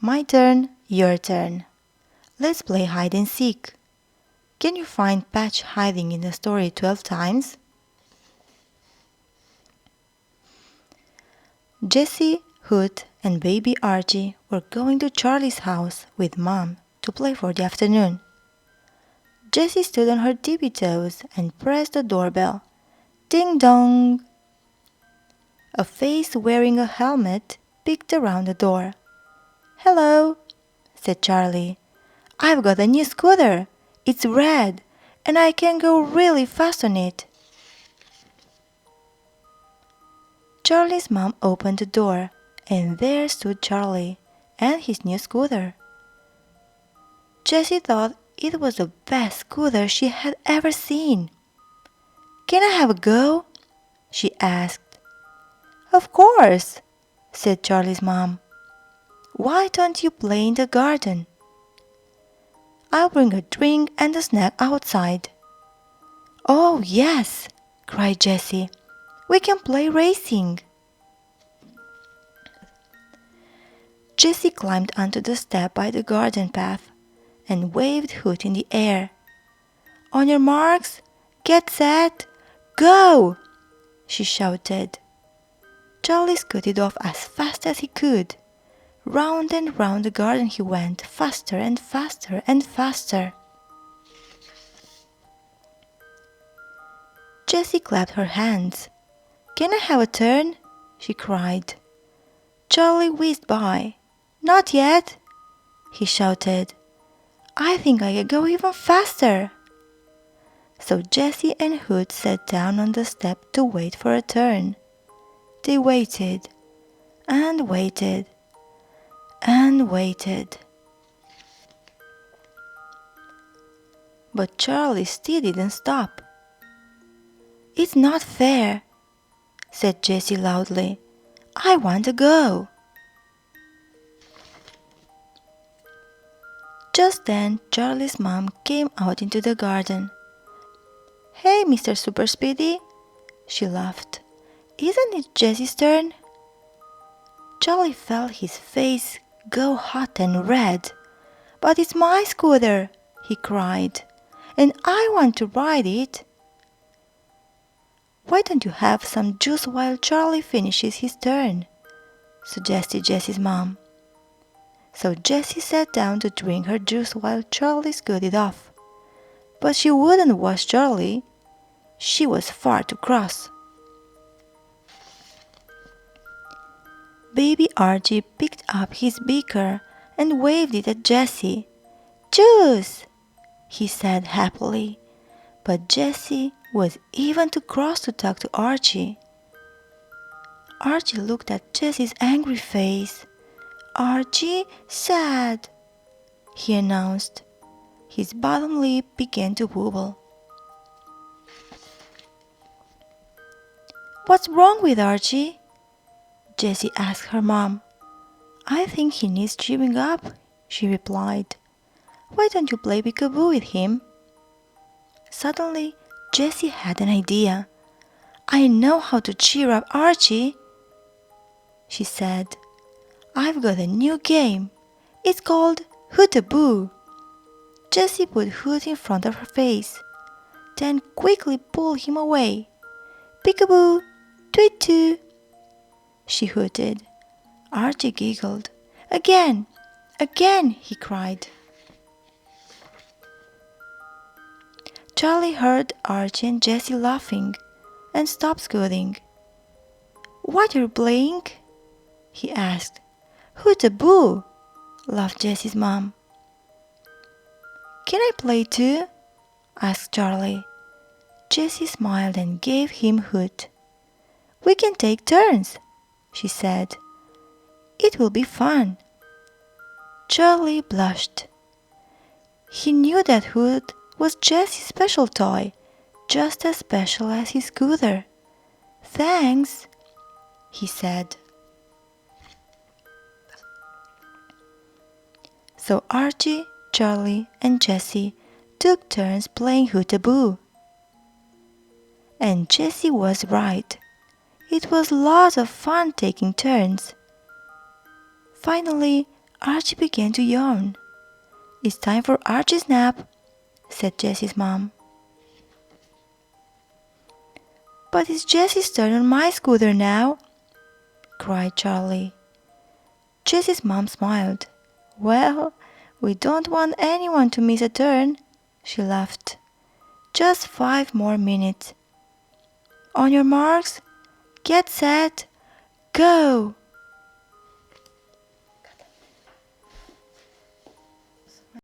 My turn, your turn. Let's play hide and seek. Can you find Patch hiding in the story 12 times? Jessie, Hoot, and baby Archie were going to Charlie's house with Mom to play for the afternoon. Jessie stood on her tippy toes and pressed the doorbell. Ding dong! A face wearing a helmet peeked around the door. Hello, said Charlie. I've got a new scooter. It's red, and I can go really fast on it. Charlie's mom opened the door, and there stood Charlie and his new scooter. Jessie thought it was the best scooter she had ever seen. Can I have a go? She asked. Of course, said Charlie's mom. Why don't you play in the garden? I'll bring a drink and a snack outside. Oh, yes, cried Jessie. We can play racing. Jessie climbed onto the step by the garden path and waved Hoot in the air. On your marks, get set, go! She shouted. Charlie scooted off as fast as he could. Round and round the garden he went, faster and faster and faster. Jessie clapped her hands. Can I have a turn? She cried. Charlie whizzed by. Not yet, he shouted. I think I can go even faster. So Jessie and Hoot sat down on the step to wait for a turn. They waited and waited and waited. But Charlie still didn't stop. It's not fair, said Jessie loudly. I want to go. Just then, Charlie's mom came out into the garden. Hey, Mr. Super Speedy, she laughed. Isn't it Jessie's turn? Charlie felt his face go hot and red. But it's my scooter, he cried, and I want to ride it. Why don't you have some juice while Charlie finishes his turn? Suggested Jessie's mom. So Jessie sat down to drink her juice while Charlie scooted off. But she wouldn't wash Charlie. She was far too cross. Baby Archie picked up his beaker and waved it at Jessie. Juice! He said happily. But Jessie was even too cross to talk to Archie. Archie looked at Jessie's angry face. Archie, sad, he announced. His bottom lip began to wobble. What's wrong with Archie? Jessie asked her mom. I think he needs cheering up, she replied. Why don't you play peekaboo with him? Suddenly, Jessie had an idea. I know how to cheer up Archie, she said. I've got a new game. It's called Hootaboo. Jessie put Hoot in front of her face, then quickly pulled him away. Peekaboo, tweet-too, she hooted. Archie giggled. Again, again, he cried. Charlie heard Archie and Jessie laughing and stopped scooting. What are you playing? He asked. Hootaboo, laughed Jessie's mom. Can I play too? Asked Charlie. Jessie smiled and gave him Hoot. We can take turns, she said. It will be fun. Charlie blushed. He knew that Hoot was Jessie's special toy, just as special as his scooter. Thanks, he said. So Archie, Charlie, and Jessie took turns playing Hootaboo. And Jessie was right. It was lots of fun taking turns. Finally, Archie began to yawn. "It's time for Archie's nap," said Jessie's mom. "But it's Jessie's turn on my scooter now," cried Charlie. Jessie's mom smiled. "Well, we don't want anyone to miss a turn," she laughed. "Just 5 more minutes. On your marks, get set, go!"